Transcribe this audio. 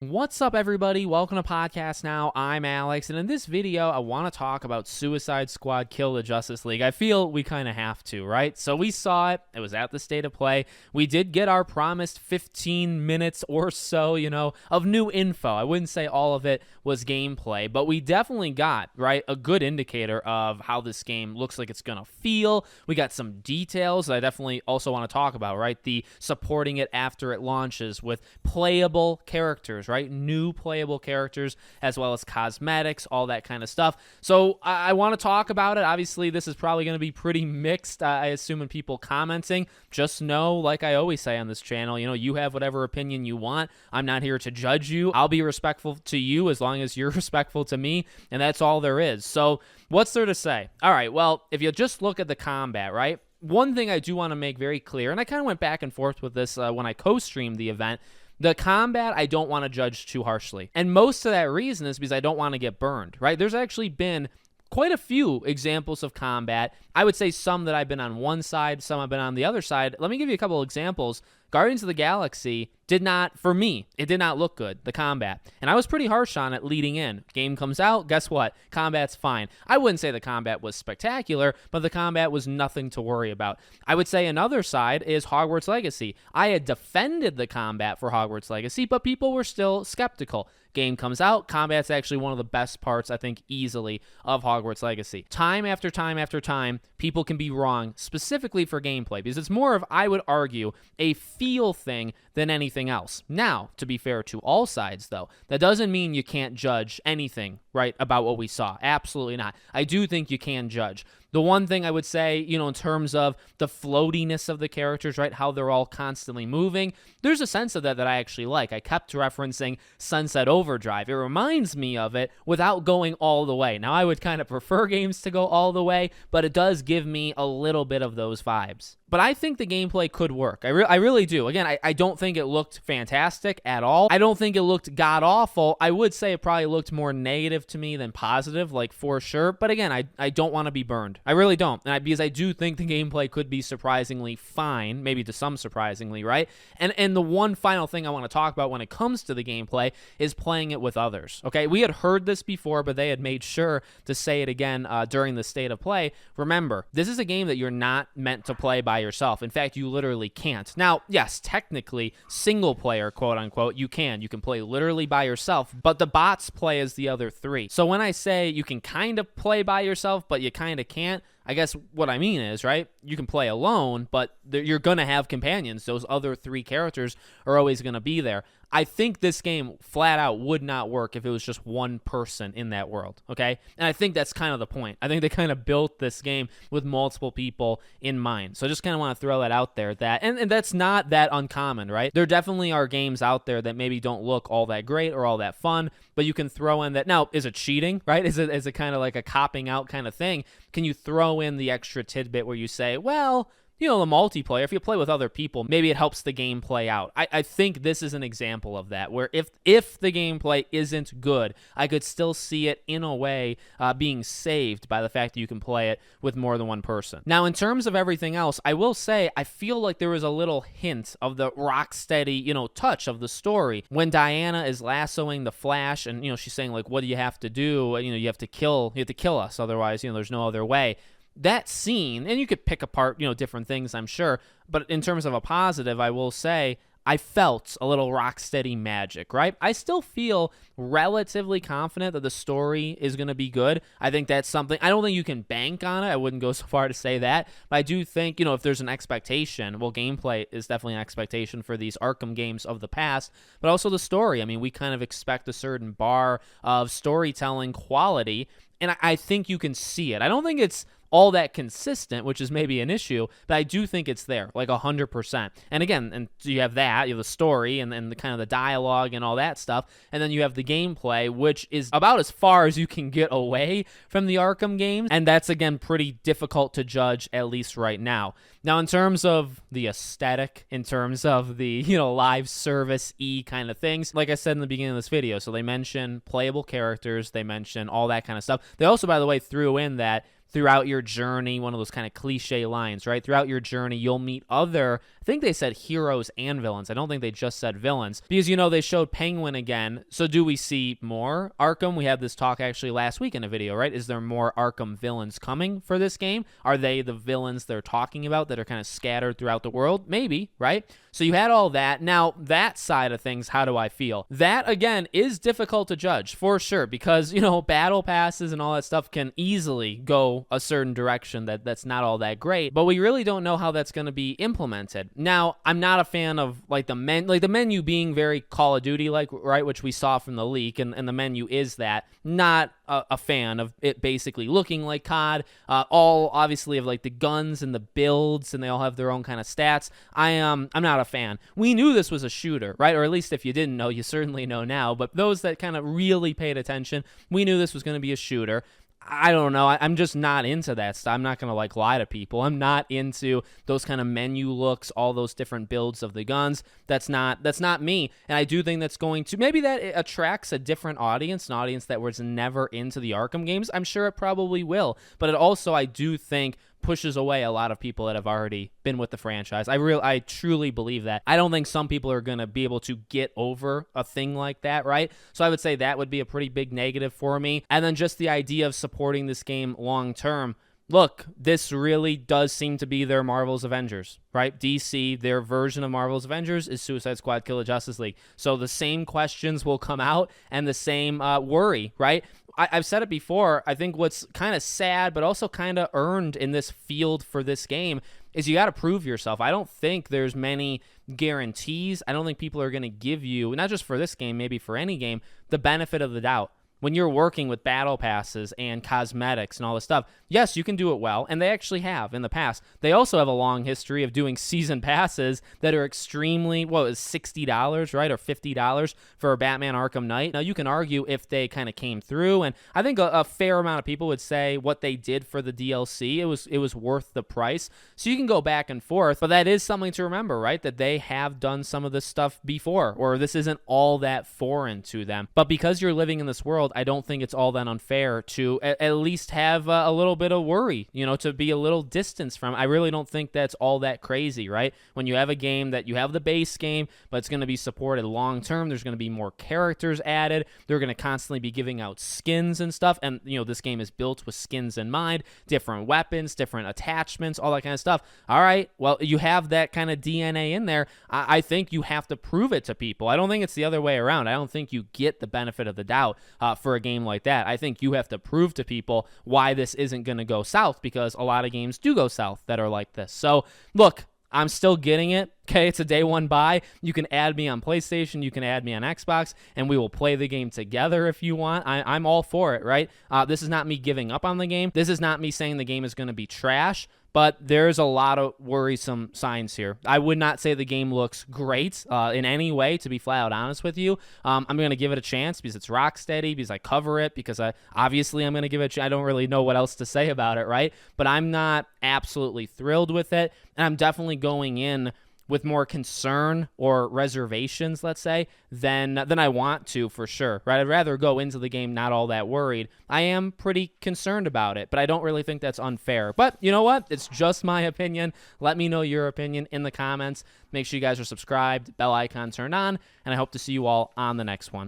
What's up, everybody? Welcome to Podcast Now. I'm Alex, and in this video, I want to talk about Suicide Squad Kill the Justice League. I feel we kind of have to, right? So we saw it. It was at the State of Play. We did get our promised 15 minutes or so, of new info. I wouldn't say all of it was gameplay, but we definitely got, right, a good indicator of how this game looks like it's going to feel. We got some details that I definitely also want to talk about, right? The supporting it after it launches with playable characters, right? New playable characters, as well as cosmetics, all that kind of stuff. So I want to talk about it. Obviously, this is probably going to be pretty mixed, I assume, in people commenting. Just know, like I always say on this channel, you have whatever opinion you want. I'm not here to judge you. I'll be respectful to you as long as you're respectful to me, and that's all there is. So what's there to say? All right, well, if you just look at the combat, right? One thing I do want to make very clear, and I kind of went back and forth with this when I co-streamed the event, the combat, I don't want to judge too harshly. And most of that reason is because I don't want to get burned, right? There's actually been quite a few examples of combat. I would say some that I've been on one side, some I've been on the other side. Let me give you a couple of examples. Guardians of the Galaxy did not, for me, it did not look good, the combat. And I was pretty harsh on it leading in. Game comes out, guess what? Combat's fine. I wouldn't say the combat was spectacular, but the combat was nothing to worry about. I would say another side is Hogwarts Legacy. I had defended the combat for Hogwarts Legacy, but people were still skeptical. Game comes out, combat's actually one of the best parts, I think, easily, of Hogwarts Legacy. Time after time after time, people can be wrong, specifically for gameplay, because it's more of, I would argue, a feel thing than anything else. Now, to be fair to all sides, though, that doesn't mean you can't judge anything, right, about what we saw. Absolutely not. I do think you can judge. The one thing I would say, in terms of the floatiness of the characters, right, how they're all constantly moving, there's a sense of that I actually like. I kept referencing Sunset Overdrive. It reminds me of it without going all the way. Now, I would kind of prefer games to go all the way, but it does give me a little bit of those vibes. But I think the gameplay could work. I really do. Again, I don't think it looked fantastic at all. I don't think it looked god-awful. I would say it probably looked more negative to me than positive, like for sure. But again, I don't want to be burned. I really don't. Because I do think the gameplay could be surprisingly fine, maybe to some surprisingly, right? And the one final thing I want to talk about when it comes to the gameplay is playing it with others, okay? We had heard this before, but they had made sure to say it again during the State of Play. Remember, this is a game that you're not meant to play by yourself. In fact, you literally can't. Now, yes, technically, single player, quote unquote, you can play literally by yourself, but the bots play as the other three. So when I say you can kind of play by yourself, but you kind of can't, I guess what I mean is, right, you can play alone, but you're going to have companions. Those other three characters are always going to be there. I think this game flat out would not work if it was just one person in that world, okay? And I think that's kind of the point. I think they kind of built this game with multiple people in mind. So I just kind of want to throw that out there. And that's not that uncommon, right? There definitely are games out there that maybe don't look all that great or all that fun, but you can throw in that. Now, is it cheating, right? Is it kind of like a copping out kind of thing? Can you throw in the extra tidbit where you say, well, the multiplayer, if you play with other people, maybe it helps the game play out. I think this is an example of that, where if the gameplay isn't good, I could still see it in a way being saved by the fact that you can play it with more than one person. Now, in terms of everything else, I will say I feel like there was a little hint of the Rocksteady, touch of the story. When Diana is lassoing the Flash and, she's saying, like, what do you have to do? You have to kill us, otherwise, there's no other way. That scene, and you could pick apart, different things, I'm sure, but in terms of a positive, I will say I felt a little Rocksteady magic, right? I still feel relatively confident that the story is going to be good. I think that's something, I don't think you can bank on it. I wouldn't go so far to say that, but I do think, if there's an expectation, well, gameplay is definitely an expectation for these Arkham games of the past, but also the story. I mean, we kind of expect a certain bar of storytelling quality, and I think you can see it. I don't think it's all that consistent, which is maybe an issue, but I do think it's there, like 100%. And again, and you have that, you have the story and the kind of the dialogue and all that stuff, and then you have the gameplay, which is about as far as you can get away from the Arkham games, and that's, again, pretty difficult to judge, at least right now. Now, in terms of the aesthetic, in terms of the, live service-y kind of things, like I said in the beginning of this video, so they mention playable characters, they mention all that kind of stuff. They also, by the way, threw in that throughout your journey, one of those kind of cliche lines, right? Throughout your journey, you'll meet other, I think they said heroes and villains. I don't think they just said villains because, they showed Penguin again. So do we see more Arkham? We had this talk actually last week in a video, right? Is there more Arkham villains coming for this game? Are they the villains they're talking about that are kind of scattered throughout the world? Maybe, right? So you had all that. Now, that side of things, how do I feel? That, again, is difficult to judge for sure because, battle passes and all that stuff can easily go a certain direction that's not all that great, but we really don't know how that's going to be implemented. Now, I'm not a fan of the menu being very Call of Duty like, right, which we saw from the leak, and the menu is that. Not a fan of it basically looking like COD. All obviously of the guns and the builds, and they all have their own kind of stats. I'm not a fan. We knew this was a shooter, right? Or at least if you didn't know, you certainly know now. But those that kind of really paid attention, we knew this was going to be a shooter. I don't know. I'm just not into that stuff. I'm not going to lie to people. I'm not into those kind of menu looks, all those different builds of the guns. That's not me. And I do think that's going to, maybe that it attracts a different audience, an audience that was never into the Arkham games. I'm sure it probably will. But it also, I do think, pushes away a lot of people that have already been with the franchise. I truly believe that. I don't think some people are going to be able to get over a thing like that, right? So I would say that would be a pretty big negative for me. And then just the idea of supporting this game long term. Look, this really does seem to be their Marvel's Avengers, right? DC, their version of Marvel's Avengers is Suicide Squad Kill the Justice League. So the same questions will come out and the same worry, right? I've said it before. I think what's kind of sad, but also kind of earned in this field for this game is you got to prove yourself. I don't think there's many guarantees. I don't think people are going to give you, not just for this game, maybe for any game, the benefit of the doubt. When you're working with battle passes and cosmetics and all this stuff, yes, you can do it well, and they actually have in the past. They also have a long history of doing season passes that are extremely, $60, right, or $50 for a Batman Arkham Knight. Now, you can argue if they kind of came through, and I think a fair amount of people would say what they did for the DLC, it was worth the price. So you can go back and forth, but that is something to remember, right, that they have done some of this stuff before, or this isn't all that foreign to them. But because you're living in this world, I don't think it's all that unfair to at least have a little bit of worry, to be a little distance from. I really don't think that's all that crazy, right? When you have a game that you have the base game, but it's going to be supported long term, there's going to be more characters added. They're going to constantly be giving out skins and stuff. And, this game is built with skins in mind, different weapons, different attachments, all that kind of stuff. All right, well, you have that kind of DNA in there. I think you have to prove it to people. I don't think it's the other way around. I don't think you get the benefit of the doubt for a game like that. I think you have to prove to people why this isn't going to go south, because a lot of games do go south that are like this. So, look, I'm still getting it. Okay, it's a day one buy. You can add me on PlayStation. You can add me on Xbox, and we will play the game together if you want. I'm all for it, right? This is not me giving up on the game. This is not me saying the game is going to be trash. But there's a lot of worrisome signs here. I would not say the game looks great in any way, to be flat out honest with you. I'm going to give it a chance because it's Rocksteady, because I cover it, because obviously I'm going to give it a chance. I don't really know what else to say about it, right? But I'm not absolutely thrilled with it, and I'm definitely going in with more concern or reservations, let's say, than I want to, for sure, right? I'd rather go into the game not all that worried. I am pretty concerned about it, but I don't really think that's unfair. But you know what? It's just my opinion. Let me know your opinion in the comments. Make sure you guys are subscribed, bell icon turned on, and I hope to see you all on the next one.